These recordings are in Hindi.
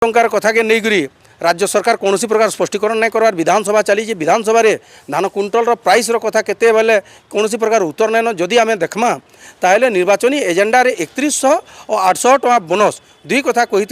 टंकार कथा के नहीं राज्य सरकार कौन प्रकार स्पष्टीकरण नहीं करवार विधानसभा चली विधानसभा धान कुंटल प्राइस कथा केते बेले कौन प्रकार उत्तर नहीं जदि आम देखमा ताहले निर्वाचनी एजेंडा 3100 और 800 टका बोनस दुई कथा कही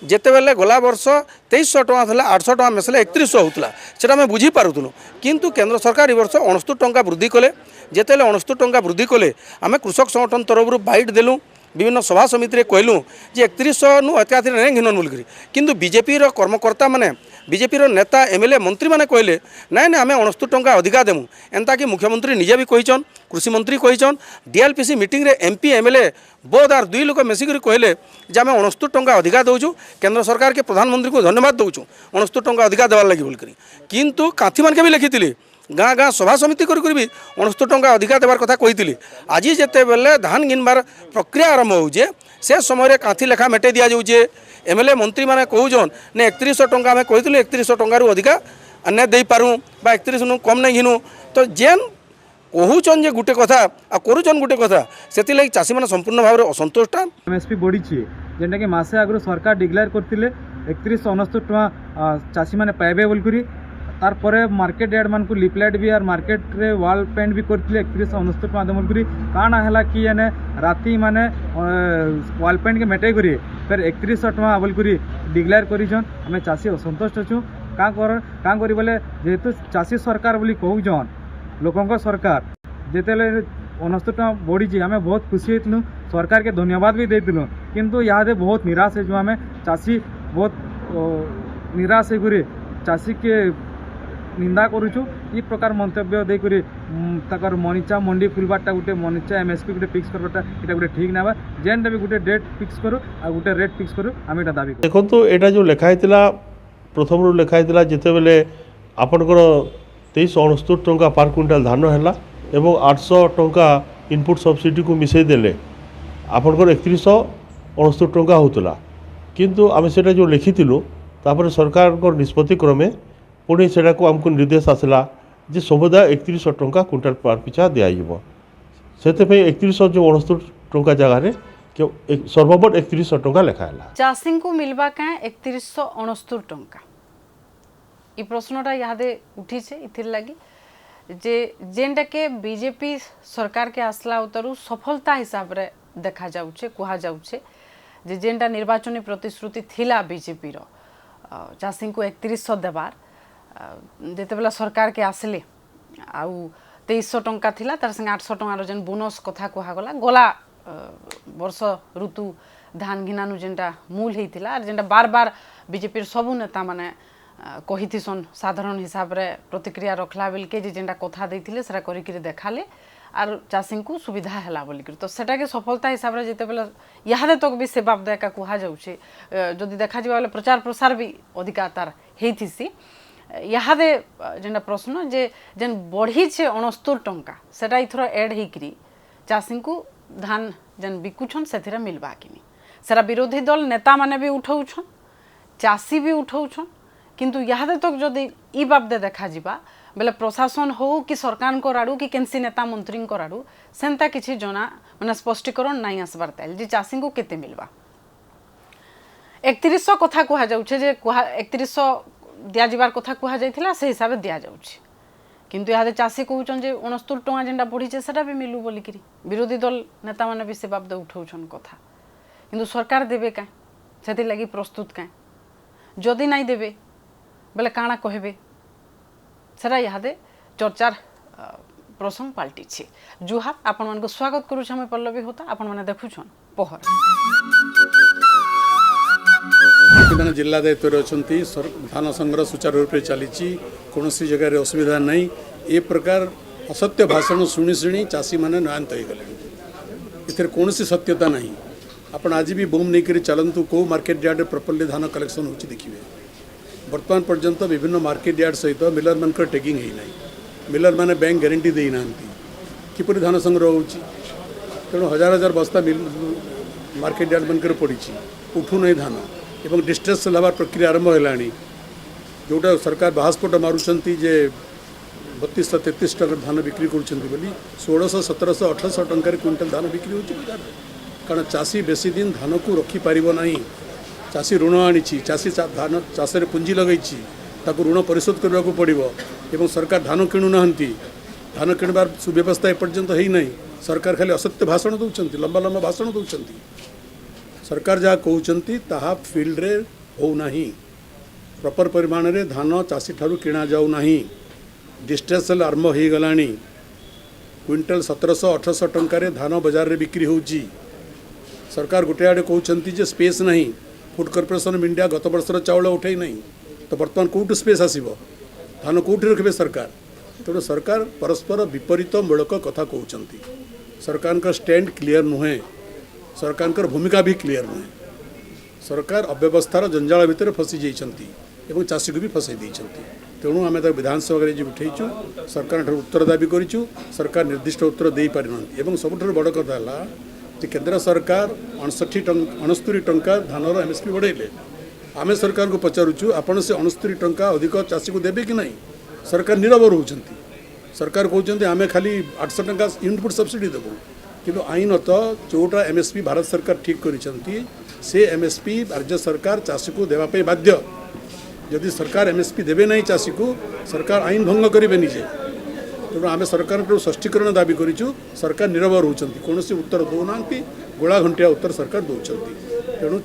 जिते बेले गला वर्ष 2300 टका था 800 टका मिसले 3100 होता से आम बुझीपारूँ किंतु केंद्र सरकार वर्ष 69 टका वृद्धि कले जिते 69 टका वृद्धि कले आम कृषक संगठन तरफ बाइट देलु विभिन्न सभा समिति कहलु जे 3100 नु अत्याधिक नहीं घिन बोलिक किंतु बीजेपी कर्मकर्ता माने बीजेपी नेता एमएलए मंत्री माने कहले नाई ना आम 69 टका अधिका देमु एंता कि मुख्यमंत्री निजे भी कहीचन कृषि मंत्री कहीचन डीएलपीसी मीटिंग रे एमपी एमएलए बोध आर दुई लोक मिसिक कहले जे आम 69 टका अधिका दौचु केंद्र सरकार के प्रधानमंत्री को धन्यवाद दौचु 69 टका अधिका देवार लगी बोलिक किंतु काथी मान के भी लिखी गाँ गाँ सभा समिति करी भी 69 टका अधिका देवार कथा कही आज जिते बेले धान गिनबार प्रक्रिया आरंभ होचे से समय कांथी लेखा मेटे दि जाऊे एमएलए मंत्री मैंने कहून ने 3100 टका आम कही 3100 टकर अधिका अन्य दे पारूँ 31 नु कम नहीं घिनु तो जेन कहून जे गोटे कथा आ करूचन गोटे कथा से लगी चाषी मैंने संपूर्ण भाव में असंतोष एमएसपी बढ़ी जेनटा कि मसे आगु सरकार डिक्लेयर करते 3169 टका चाषी मैंने पाइबे बोलकर तारपरे मार्केट यार्ड मान को लिपलाइट भी और मार्केट रे वाल पेंट भी करते 3169 टका बोलकर काना है कि यानी राति माने वाल पेंट के मेटे करी फिर 3100 टका बोलकर डिक्लेयर करीछन आम चाषी असंतुष्ट अच्छु क्या करी बोले जेहेतु चाषी सरकार बोली कहून लोकों सरकार जिते 69 टका बढ़ी आम बहुत खुशी होइतलु सरकार के धन्यवाद भी देइतलु किंतु यहाँ बहुत निराश है आम चाषी बहुत निराश है चाषी के निंदा करुचु ई प्रकार मंतव्य देकर तकर मनीचा मंडी खुलबाटा गोटे मनीचा एमएसपी गोटे फिक्स करवाटा ये गोटे ठीक ना जेन भी गोटे डेट फिक्स करूँ आ गोटे रेट फिक्स करूँ आम यहाँ दाबी देखो तो यहाँ जो लिखाई प्रथम लिखाई जिते बेले आपणकर 2369 टका पर क्विंटाल धान है एवं 800 टका इनपुट सब्सिडी को मिसई देले आपणकर 3169 टका होता किंतु आम से जो लिखिलु तापर सरकार निष्पत्ति क्रमे पुणी से आमको निर्देश आसला जे समुदाय 3100 टका क्विंटाल पर पिछा दिज्व से 3100 जो 69 टका जगार सर्वमोट 3100 टका लिखाला चाषी को मिलवा क्या 3169 टका ये प्रश्नटा यहाँ उठी इथिर लगी जे जेनटा के बीजेपी सरकार के आसला उतरु सफलता हिसाब रे देखा जाउछे कुहा जाउछे जे जेनटा निर्वाचनी प्रतिश्रुति थिला बीजेपी रो चाषी को 3100 देवार जिते बेला सरकार के आसले आउ 2300 टंका थिला तार संगे 800 टंकार जेन बोनस कथा कहगला गला वर्ष ऋतु धान घिनानु जेनटा मूल होता और जेनटा बार बार बीजेपी सबू नेता माने कहीथिसन साधारण हिसाब रे प्रतिक्रिया रखला बेलके जेनटा कथा देथिले सेरा करिकरी देखाले आर चाषी को सुविधा है बोलिक तो सेटा के सफलता हिसाब रे जिते बेला यहाँ तक भी सेवा देका कहा जाउछे जदि देखा जाबा बेले प्रचार प्रसार भी अधिका तार हेथिसी यहाँ जेनटा प्रश्न जे जेन बढ़ी 69 टंका सेटा इथर एड होकरी चाषी को धान जेन बिकुछन से मिलवा कि सेरा विरोधी दल नेता माने भी उठाउछन चाषी भी उठाउछन किंतु यहाँ तक जदि ई बाबदे देखा जिबा बेले प्रशासन हो कि सरकार को आड़ू कि केनसी नेता मंत्री आड़ू सेंता किछि जना माने स्पष्टीकरण नहीं आसबार ताइल जे चाषी को केते मिलवा 3100 कथा कहा जाउछे जे 3100 दिया जिबार कथा कहा जाइथिला से हिसाब से दिया जाउछि किंतु यहाँ चाषी कहउछन जे 69 टका जेनटा बढ़ीचे सेटा भी मिलू बोलिकरी विरोधी दल नेता माने भी से बाबदे उठाउछन कथा किंतु सरकार देबे काए सेति लागि प्रस्तुत काए जदि नहीं देबे बेले काଣା कहबे सेरा यहाँ चर्चार प्रसंग पलटि जुहार आपण मन को स्वागत करूछ हम पल्लवी होता आपण माने देखुछन पहर मैंने जिला दायित्व अच्छा धान संग्रह सुचारू रूप से चली कौन सी जगह असुविधा नहीं ये प्रकार असत्य भाषण शुणी शुणी चाषी मैंने नयंत हो गले इधर कौन सी सत्यता नहीं आपण आज भी बूम नहीं करी चलतु कौ मार्केट यार्ड प्रॉपर्ली धान कलेक्शन हो देखिए बर्तमान पर्यंत विभिन्न मार्केट यार्ड सहित मिलर मान टेगिंग होना मिलर मैंने बैंक गारंटी देना किपर धान संग्रह हो तेणु हजार हजार बस्ता मार्केट यार्ड मान पड़ी उठू नहीं धान एवं डिस्ट्रेस सेल हबार प्रक्रिया आरंभ है जोटा सरकार बाहास्फोट मारुंट जे 3233 टका धान बिक्री कर 1600 1700 1800 टकर क्विंटाल धान बिक्री हो कारण चाषी बेसी दिन धान को रखिपर ना चाषी ऋण आनी चाषी धान चाष पुंजी लगे ऋण परिशोध करने को पड़ो एवं सरकार धान किणुना धान किणवार सुव्यवस्था एपर्यंत है नहीं सरकार खाली असत्य भाषण दौरान लंबा लंबा भाषण दौरान सरकार जहाँ कहते ताहा फील्ड रे होना प्रॉपर परिमाण रे धान चाषी ठारू किणा जाऊ नहीं डिस्ट्रेस आरंभ हो गला क्विंटाल 1700-1800 टंकार धान बजार रे बिक्री होची सरकार गोटे आड़े कहते जे स्पेस नहीं फूड कॉर्पोरेशन ऑफ इंडिया गत वर्षर चाउल उठे नहीं तो बर्तमान कौटू स्पेस आसब धान कौटी रखे सरकार तेणु सरकार परस्पर विपरीत मूलक कथा कहते सरकार का स्टैंड क्लियर नुहे सरकार भूमिका भी क्लियर नुहे सरकार अव्यवस्थार जंजाल भितर फसी जाइछंती एवं चाषी को भी फसई देइछंती तेणु आम विधानसभा उठेचु सरकार उत्तर दाबी करूँ सरकार निर्दिष्ट उत्तर दे पारि एवं सबुठ बड़ कथा है केंद्र सरकार 69 टंका धानर एमएसपी बढ़ेले आम सरकार को पचारूँ आपण से 69 टंका अधिक चाषी को देवे कि नहीं सरकार नीरव रोचंती सरकार कहते आम खाली 800 टंका इनपुट सब्सिडी देवु किंतु आईनत जोटा एमएसपी भारत सरकार ठीक करिसेंती से एमएसपी राज्य सरकार चाषी को देवाई बाध्य यदि सरकार एमएसपी देवे नहीं चाषी को सरकार आईन भंग करेंगे निजे तेणु आम सरकार स्पष्टीकरण दाबी करूँ सरकार नीरव रोचंती कौन उत्तर दौना गोला घंटिया उत्तर सरकार दौरान तेणु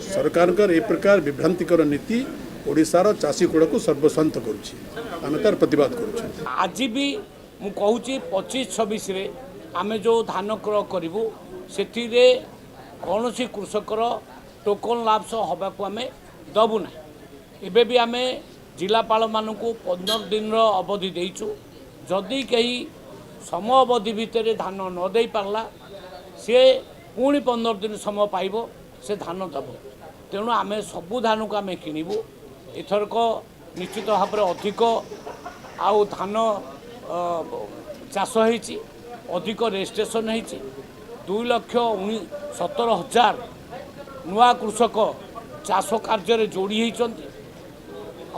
सरकार ए प्रकार विभ्रांतिकर नीति ओडिशार चाषी कूड़ को सर्वस्वांत करुँच तार प्रतिवाद करुँ आज भी मु कहूँ 25-26 आम जो धान क्रय करूँ से कौन कृषकर टोकन लाभ हवा को आम दबुना एबे भी आम जिलापाल मानू 15 दिन अवधि देचु जदि कहीं समय अवधि भितर धान न दे पारला सी पुणी 15 दिन समय पाइब से धान दब तेणु आम सबू धान को आम किणु एथरक निश्चित भाव अधिक आउ धान चाष होती अधिक रेजिस्ट्रेशन होती 2,17,000 नुआ कृषक चाष कार्य जोड़ी होती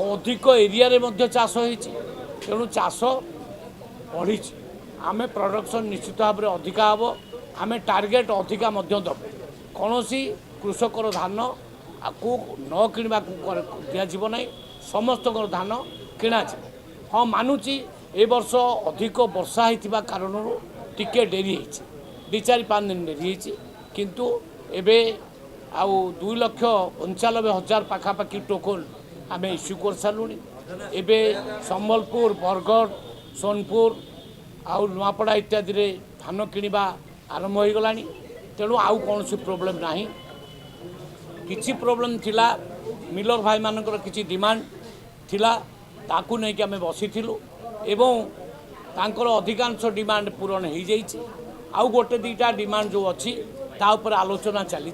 अधिक एरिया रे मध्य चाष होती तेणु चाष बढ़ी आम प्रोडक्शन निश्चित भाव में अधिका हम आम टार्गेट अधिका दबु कौन कृषकर धान को न किणवा दिज्व ना समस्त धान किणा हाँ मानुची ए वर्ष अधिक वर्षा होता कारण टिके डेरी 2-4-5 दिन डेरी किंतु एबे आउ 2,95,000 पाखापाखि टोकन आम इश्यू कर सारूँ एबे संबलपुर बरगढ़ सोनपुर आउ नुआपड़ा इत्यादि रे धान किणवा आरंभ हो गला तेणु आउ कौन प्रोब्लेम ना किसी प्रोब्लेम थिला मिलर भाई मानकर किसी डिमांड थिला ताकू नहीं कि आम बसीलु एवं तांकर अधिकांश डिमांड पूरण हो जाइए आउ गोटे 2टा डिमांड जो अच्छी ता ऊपर आलोचना चली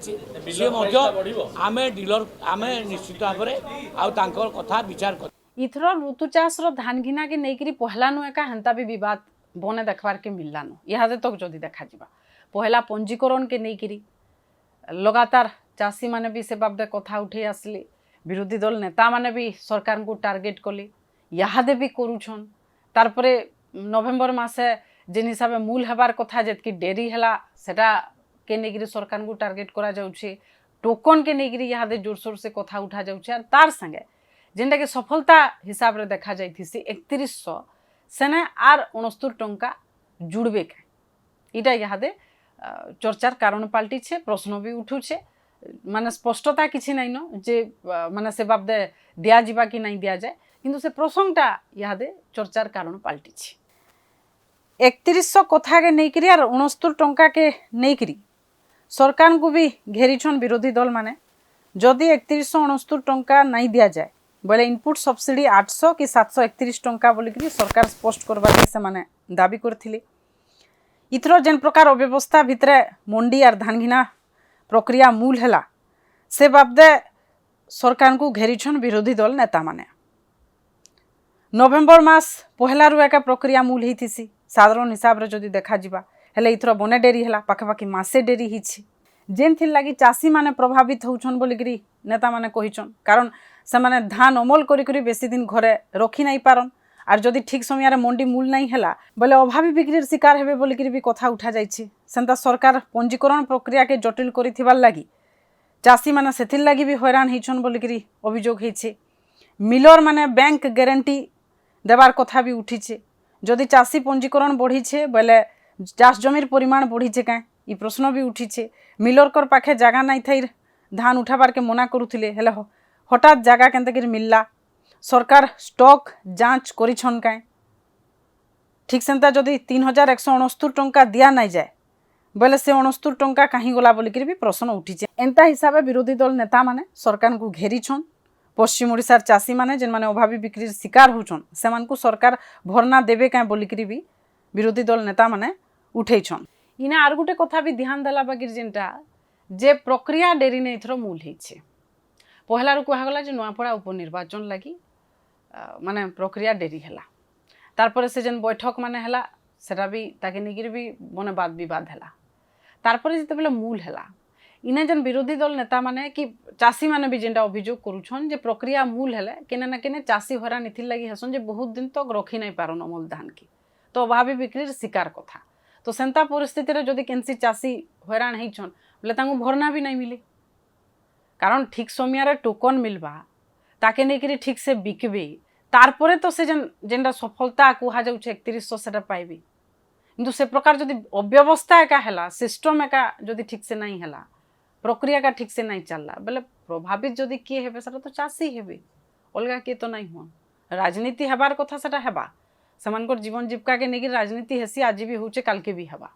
आम डीलर आम निश्चित भाव में आउ कथा विचार कर इथर ऋतु चाष धान घिना के नहीं पहला नु एका हेन्ता भी विवाद बने देखबार के मिलला नु इहादे तक जदि देखा जिबा पहला पंजीकरण के नहीं लगातार चाषी माने भी से बाबदे कथा उठे आसले विरोधी दल नेता माने भी सरकार को टार्गेट कले इहादे भी करूछन तारपरे नवेम्बर मासे जिन हिसाब से मूल हबार कथा जेतकी डेरी हैला सेटा के नहीं सरकार को टार्गेट करा जाउछे टोकन के नहीं इहादे जोरसोर से कथा उठा जाउछे और तार संगे जेनटा कि सफलता हिसाब रे देखा जाइथि 3100 सेने आर 69 टंका जुड़बे के इटा इहादे चर्चार कारण पाल्टी छे प्रश्न भी उठुछे माने स्पष्टता किछि नहीं न जे माने से बाबदे दिया जिबा कि नहीं दिया जाए किंतु से प्रसंगटा इहादे चर्चार कारण पाल्टी छे 3100 कथा के नहीं करी आर 69 टंका के नहीं करी सरकार को भी घेरीछन विरोधी दल माने जदि 3169 टंका नहीं दिया जाए बोले इनपुट सब्सिडी 800 कि 731 टंका बोलिकी सरकार स्पष्ट करवा से माने दाबी करथिले इथर जेन प्रकार अव्यवस्था भितर मंडी आर धान घिना प्रक्रिया मूल हैला से बाबदे सरकार को घेरीछन विरोधी दल नेता माने नवेम्बर मास पहला रु एका प्रक्रिया मूल होती साधारण हिसाब रे जदि देखा जिबा हेले इथर बने डेरी हैला पाखापाखि मासे डेरी हिछि जेन थिर लागी चाषी माने प्रभावित होउछन बोलिकी नेता माने कहिछन कारण से माने धान अमल करी बेसी दिन घरे रखी नहीं पारन आर जदि ठीक समय मंडी मूल नहीं हैला बोले अभावी बिक्री शिकार हेबे बोलिकी भी कथा उठा जाइछि सेंता सरकार पंजीकरण प्रक्रिया के जटिल करिथिबार लागी चाषी मैंने से लगी भी हैरान होछन बोलिकी अभियोग होइछे। मिलर माने बैंक ग्यारंटी देवार कथा भी उठीचे। जदि चाषी पंजीकरण बढ़ीछे बोले चाष जमीर परिमाण बढ़ीचे क्या ये प्रश्न भी उठीचे। मिलरकर पाखे जगह नहीं थी धान उठाबार के मना करुले हेले हठात जगह केनते मिलला। सरकार स्टॉक जांच करिछन क्या ठीक सेंता जदि 3169 टंका दिया नहीं जाए बोले से 69 टंका कहीं गला बोलिकी भी प्रश्न उठीचे। एंता हिसाब से विरोधी दल नेता माने सरकार को घेरीछन। पश्चिम ओडिशार चाषी माने जेन माने अभावी बिक्री शिकार होछन सेमान को सरकार भरना देबे क्या बोलिकी भी विरोधी दल नेता माने उठेछन। इने आर गुटे कथा भी ध्यान देला बाकी जेनटा जे प्रक्रिया डेरी ने इथरो मूल होइछे। पहला रु कहगला जे नुआपड़ा उपनिर्वाचन लगी माने प्रक्रिया डेरी हैला। तारपर से जेन बैठक माने हैला सेटा भी ताके निगिर भी मने बात विवाद हैला। तारपर जिते बेले मूल हैला इने जेन विरोधी दल नेता माने कि चाषी माने भी जेनटा अभियोग करूछन जे प्रक्रिया मूल हैले केने ना केने चाषी हैरान इथिर लगी हसन जे बहुत दिन तक रखी नहीं पारन अमल धान की तो अभावी बिक्री शिकार कथा। तो सेंता परिस्थिति रे जदि केनसी चाषी हैरान होइछन बोले तांको भरना भी नहीं मिले कारण ठीक समय टोकन मिलवा ताके नहीं ठीक से बिकबे तारपरे तो से जेनटा सफलता कह जाऊँ 3100 से पाइबे किंतु से प्रकार जदि अव्यवस्था एका हैला सिस्टम एका जदि ठीक से नहीं हैला प्रक्रिया का ठीक से नहीं चलला बोले प्रभावित जदि किए हेबे सेटा तो चाषी हेबे अलगा किए तो नहीं हुआ। राजनीति हेबार कथा सेटा हेबा सेमानकर जीवन जीविका के नेगी राजनीति हेसी आज भी होचे काल के भी हेबा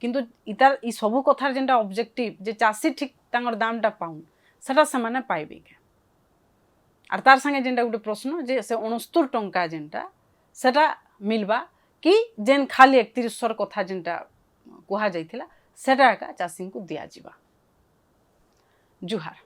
किंतु इतार ई सबु कथार जेनटा ऑब्जेक्टिव जे चाषी ठीक तांगर दामटा पाउन सेटा सेमाने पाइबे के आर तार संगे जेनटा गोटे प्रश्न जे से 69 टंका जेनटा सेटा मिलवा कि जेन खाली 3100 कथा जेनटा कहा जाइथिला सेटा एका चाषी को दिया जिबा। जुहार।